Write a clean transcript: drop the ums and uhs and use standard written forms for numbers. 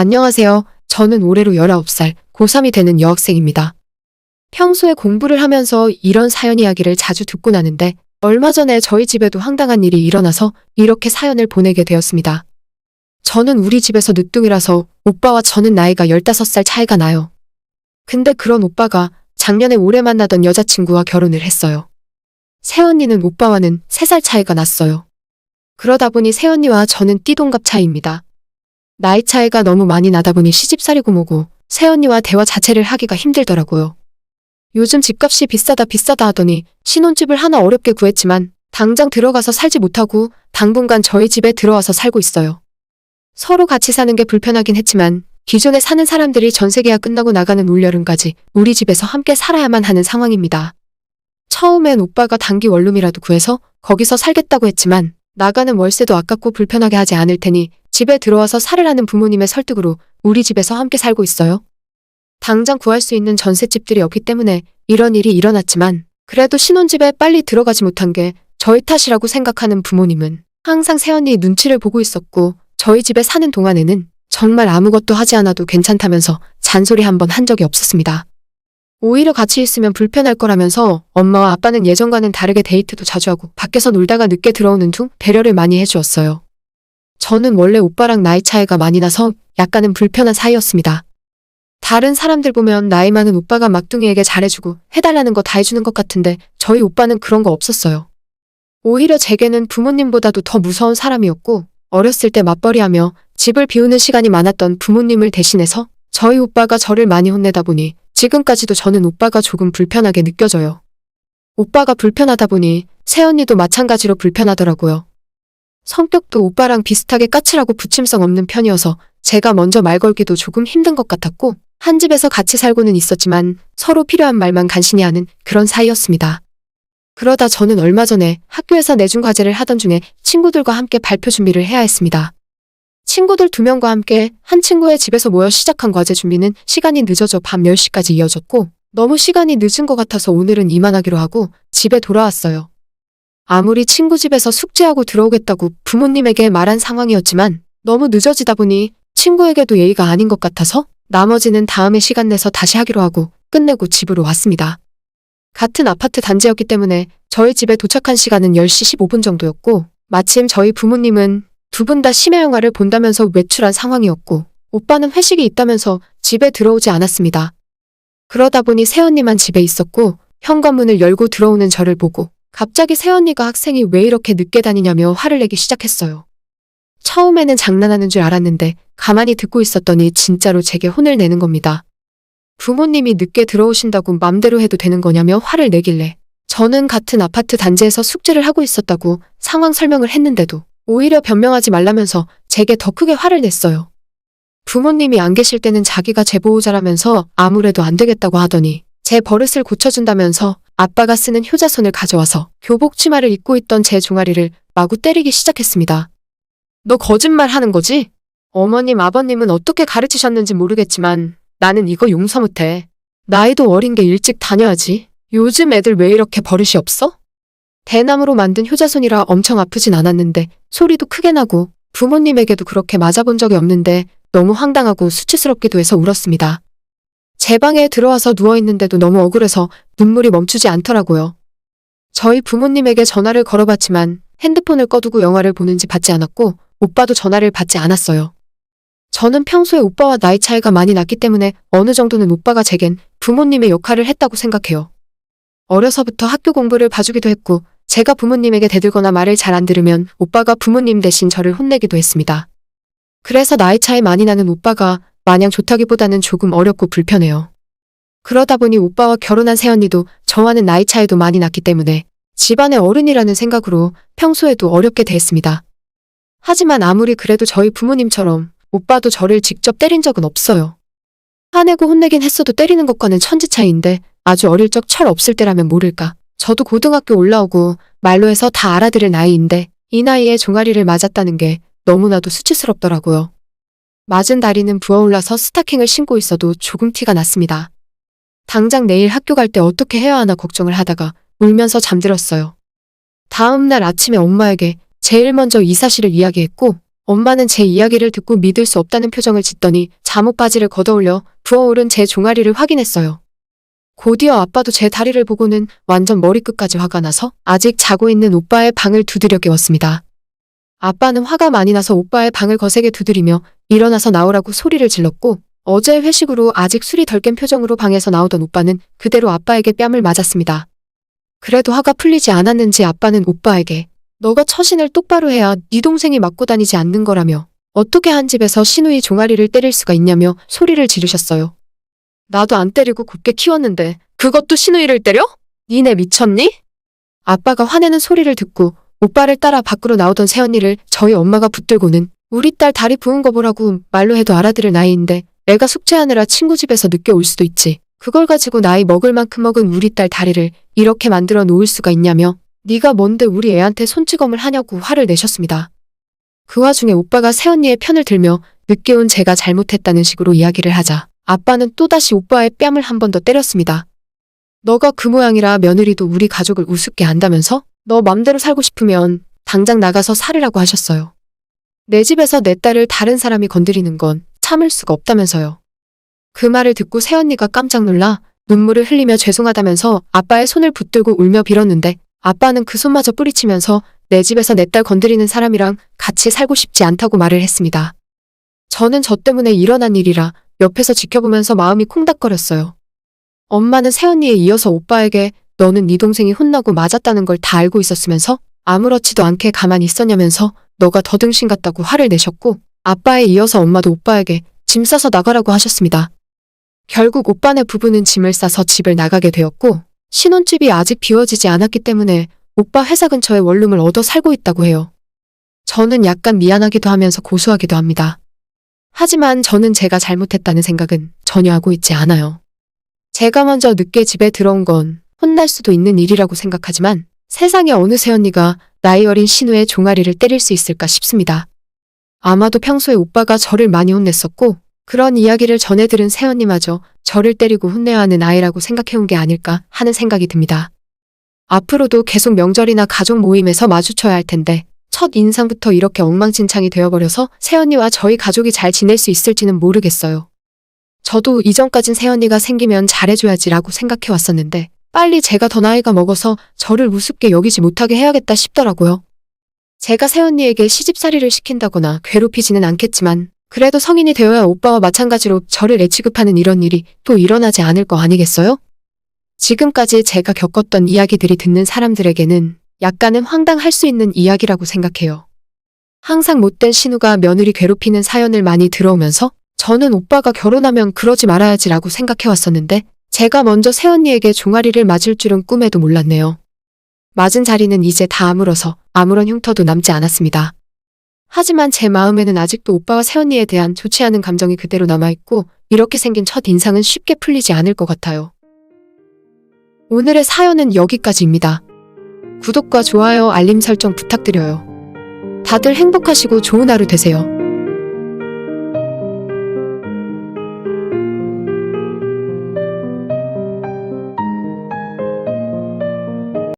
안녕하세요. 저는 올해로 19살, 고3이 되는 여학생입니다. 평소에 공부를 하면서 이런 사연 이야기를 자주 듣곤 하는데 얼마 전에 저희 집에도 황당한 일이 일어나서 이렇게 사연을 보내게 되었습니다. 저는 우리 집에서 늦둥이라서 오빠와 저는 나이가 15살 차이가 나요. 근데 그런 오빠가 작년에 오래 만나던 여자친구와 결혼을 했어요. 새언니는 오빠와는 3살 차이가 났어요. 그러다 보니 새언니와 저는 띠동갑 차이입니다. 나이 차이가 너무 많이 나다 보니 시집살이고 뭐고 새언니와 대화 자체를 하기가 힘들더라고요. 요즘 집값이 비싸다 하더니 신혼집을 하나 어렵게 구했지만 당장 들어가서 살지 못하고 당분간 저희 집에 들어와서 살고 있어요. 서로 같이 사는 게 불편하긴 했지만 기존에 사는 사람들이 전세계약 끝나고 나가는 올여름까지 우리 집에서 함께 살아야만 하는 상황입니다. 처음엔 오빠가 단기 원룸이라도 구해서 거기서 살겠다고 했지만 나가는 월세도 아깝고 불편하게 하지 않을 테니 집에 들어와서 살으라는 부모님의 설득으로 우리 집에서 함께 살고 있어요. 당장 구할 수 있는 전셋집들이 없기 때문에 이런 일이 일어났지만 그래도 신혼집에 빨리 들어가지 못한 게 저희 탓이라고 생각하는 부모님은 항상 새언니 눈치를 보고 있었고 저희 집에 사는 동안에는 정말 아무것도 하지 않아도 괜찮다면서 잔소리 한 번 한 적이 없었습니다. 오히려 같이 있으면 불편할 거라면서 엄마와 아빠는 예전과는 다르게 데이트도 자주 하고 밖에서 놀다가 늦게 들어오는 둥 배려를 많이 해주었어요. 저는 원래 오빠랑 나이 차이가 많이 나서 약간은 불편한 사이였습니다. 다른 사람들 보면 나이 많은 오빠가 막둥이에게 잘해주고 해달라는 거 다 해주는 것 같은데 저희 오빠는 그런 거 없었어요. 오히려 제게는 부모님보다도 더 무서운 사람이었고 어렸을 때 맞벌이하며 집을 비우는 시간이 많았던 부모님을 대신해서 저희 오빠가 저를 많이 혼내다 보니 지금까지도 저는 오빠가 조금 불편하게 느껴져요. 오빠가 불편하다 보니 새언니도 마찬가지로 불편하더라고요. 성격도 오빠랑 비슷하게 까칠하고 부침성 없는 편이어서 제가 먼저 말 걸기도 조금 힘든 것 같았고 한 집에서 같이 살고는 있었지만 서로 필요한 말만 간신히 하는 그런 사이였습니다. 그러다 저는 얼마 전에 학교에서 내준 과제를 하던 중에 친구들과 함께 발표 준비를 해야 했습니다. 친구들 2명과 함께 한 친구의 집에서 모여 시작한 과제 준비는 시간이 늦어져 밤 10시까지 이어졌고 너무 시간이 늦은 것 같아서 오늘은 이만하기로 하고 집에 돌아왔어요. 아무리 친구 집에서 숙제하고 들어오겠다고 부모님에게 말한 상황이었지만 너무 늦어지다 보니 친구에게도 예의가 아닌 것 같아서 나머지는 다음에 시간 내서 다시 하기로 하고 끝내고 집으로 왔습니다. 같은 아파트 단지였기 때문에 저희 집에 도착한 시간은 10시 15분 정도였고 마침 저희 부모님은 2분 다 심야 영화를 본다면서 외출한 상황이었고 오빠는 회식이 있다면서 집에 들어오지 않았습니다. 그러다 보니 새언니만 집에 있었고 현관문을 열고 들어오는 저를 보고 갑자기 새언니가 학생이 왜 이렇게 늦게 다니냐며 화를 내기 시작했어요. 처음에는 장난하는 줄 알았는데 가만히 듣고 있었더니 진짜로 제게 혼을 내는 겁니다. 부모님이 늦게 들어오신다고 맘대로 해도 되는 거냐며 화를 내길래 저는 같은 아파트 단지에서 숙제를 하고 있었다고 상황 설명을 했는데도 오히려 변명하지 말라면서 제게 더 크게 화를 냈어요. 부모님이 안 계실 때는 자기가 제 보호자라면서 아무래도 안 되겠다고 하더니 제 버릇을 고쳐준다면서 아빠가 쓰는 효자손을 가져와서 교복 치마를 입고 있던 제 종아리를 마구 때리기 시작했습니다. 너 거짓말 하는 거지? 어머님, 아버님은 어떻게 가르치셨는지 모르겠지만 나는 이거 용서 못해. 나이도 어린 게 일찍 다녀야지. 요즘 애들 왜 이렇게 버릇이 없어? 대나무로 만든 효자손이라 엄청 아프진 않았는데 소리도 크게 나고 부모님에게도 그렇게 맞아본 적이 없는데 너무 황당하고 수치스럽기도 해서 울었습니다. 제 방에 들어와서 누워있는데도 너무 억울해서 눈물이 멈추지 않더라고요. 저희 부모님에게 전화를 걸어봤지만 핸드폰을 꺼두고 영화를 보는지 받지 않았고 오빠도 전화를 받지 않았어요. 저는 평소에 오빠와 나이 차이가 많이 났기 때문에 어느 정도는 오빠가 제겐 부모님의 역할을 했다고 생각해요. 어려서부터 학교 공부를 봐주기도 했고 제가 부모님에게 대들거나 말을 잘 안 들으면 오빠가 부모님 대신 저를 혼내기도 했습니다. 그래서 나이 차이 많이 나는 오빠가 마냥 좋다기보다는 조금 어렵고 불편해요. 그러다 보니 오빠와 결혼한 새언니도 저와는 나이 차이도 많이 났기 때문에 집안의 어른이라는 생각으로 평소에도 어렵게 대했습니다. 하지만 아무리 그래도 저희 부모님처럼 오빠도 저를 직접 때린 적은 없어요. 화내고 혼내긴 했어도 때리는 것과는 천지 차이인데 아주 어릴 적 철 없을 때라면 모를까. 저도 고등학교 올라오고 말로 해서 다 알아들을 나이인데 이 나이에 종아리를 맞았다는 게 너무나도 수치스럽더라고요. 맞은 다리는 부어올라서 스타킹을 신고 있어도 조금 티가 났습니다. 당장 내일 학교 갈 때 어떻게 해야 하나 걱정을 하다가 울면서 잠들었어요. 다음 날 아침에 엄마에게 제일 먼저 이 사실을 이야기했고 엄마는 제 이야기를 듣고 믿을 수 없다는 표정을 짓더니 잠옷 바지를 걷어올려 부어오른 제 종아리를 확인했어요. 곧이어 아빠도 제 다리를 보고는 완전 머리끝까지 화가 나서 아직 자고 있는 오빠의 방을 두드려 깨웠습니다. 아빠는 화가 많이 나서 오빠의 방을 거세게 두드리며 일어나서 나오라고 소리를 질렀고, 어제 회식으로 아직 술이 덜 깬 표정으로 방에서 나오던 오빠는 그대로 아빠에게 뺨을 맞았습니다. 그래도 화가 풀리지 않았는지 아빠는 오빠에게 너가 처신을 똑바로 해야 네 동생이 맞고 다니지 않는 거라며 어떻게 한 집에서 시누이 종아리를 때릴 수가 있냐며 소리를 지르셨어요. 나도 안 때리고 곱게 키웠는데 그것도 시누이를 때려? 니네 미쳤니? 아빠가 화내는 소리를 듣고 오빠를 따라 밖으로 나오던 새언니를 저희 엄마가 붙들고는 우리 딸 다리 부은 거 보라고 말로 해도 알아들을 나이인데 애가 숙제하느라 친구 집에서 늦게 올 수도 있지. 그걸 가지고 나이 먹을 만큼 먹은 우리 딸 다리를 이렇게 만들어 놓을 수가 있냐며 네가 뭔데 우리 애한테 손찌검을 하냐고 화를 내셨습니다. 그 와중에 오빠가 새언니의 편을 들며 늦게 온 제가 잘못했다는 식으로 이야기를 하자 아빠는 또다시 오빠의 뺨을 한 번 더 때렸습니다. 너가 그 모양이라 며느리도 우리 가족을 우습게 안다면서? 너 맘대로 살고 싶으면 당장 나가서 살으라고 하셨어요. 내 집에서 내 딸을 다른 사람이 건드리는 건 참을 수가 없다면서요. 그 말을 듣고 새언니가 깜짝 놀라 눈물을 흘리며 죄송하다면서 아빠의 손을 붙들고 울며 빌었는데 아빠는 그 손마저 뿌리치면서 내 집에서 내 딸 건드리는 사람이랑 같이 살고 싶지 않다고 말을 했습니다. 저는 저 때문에 일어난 일이라 옆에서 지켜보면서 마음이 콩닥거렸어요. 엄마는 새언니에 이어서 오빠에게 너는 네 동생이 혼나고 맞았다는 걸 다 알고 있었으면서 아무렇지도 않게 가만히 있었냐면서 너가 더등신 같다고 화를 내셨고 아빠에 이어서 엄마도 오빠에게 짐 싸서 나가라고 하셨습니다. 결국 오빠네 부부는 짐을 싸서 집을 나가게 되었고 신혼집이 아직 비워지지 않았기 때문에 오빠 회사 근처에 원룸을 얻어 살고 있다고 해요. 저는 약간 미안하기도 하면서 고소하기도 합니다. 하지만 저는 제가 잘못했다는 생각은 전혀 하고 있지 않아요. 제가 먼저 늦게 집에 들어온 건 혼날 수도 있는 일이라고 생각하지만 세상에 어느 새언니가 나이 어린 신우의 종아리를 때릴 수 있을까 싶습니다. 아마도 평소에 오빠가 저를 많이 혼냈었고 그런 이야기를 전해 들은 새언니마저 저를 때리고 혼내야 하는 아이라고 생각해온 게 아닐까 하는 생각이 듭니다. 앞으로도 계속 명절이나 가족 모임에서 마주쳐야 할 텐데 첫 인상부터 이렇게 엉망진창이 되어버려서 새언니와 저희 가족이 잘 지낼 수 있을지는 모르겠어요. 저도 이전까진 새언니가 생기면 잘해줘야지라고 생각해왔었는데 빨리 제가 더 나이가 먹어서 저를 우습게 여기지 못하게 해야겠다 싶더라고요. 제가 새언니에게 시집살이를 시킨다거나 괴롭히지는 않겠지만 그래도 성인이 되어야 오빠와 마찬가지로 저를 애취급하는 이런 일이 또 일어나지 않을 거 아니겠어요? 지금까지 제가 겪었던 이야기들이 듣는 사람들에게는 약간은 황당할 수 있는 이야기라고 생각해요. 항상 못된 신우가 며느리 괴롭히는 사연을 많이 들어오면서 저는 오빠가 결혼하면 그러지 말아야지라고 생각해왔었는데 제가 먼저 새언니에게 종아리를 맞을 줄은 꿈에도 몰랐네요. 맞은 자리는 이제 다 아물어서 아무런 흉터도 남지 않았습니다. 하지만 제 마음에는 아직도 오빠와 새언니에 대한 좋지 않은 감정이 그대로 남아있고 이렇게 생긴 첫 인상은 쉽게 풀리지 않을 것 같아요. 오늘의 사연은 여기까지입니다. 구독과 좋아요, 알림 설정 부탁드려요. 다들 행복하시고 좋은 하루 되세요.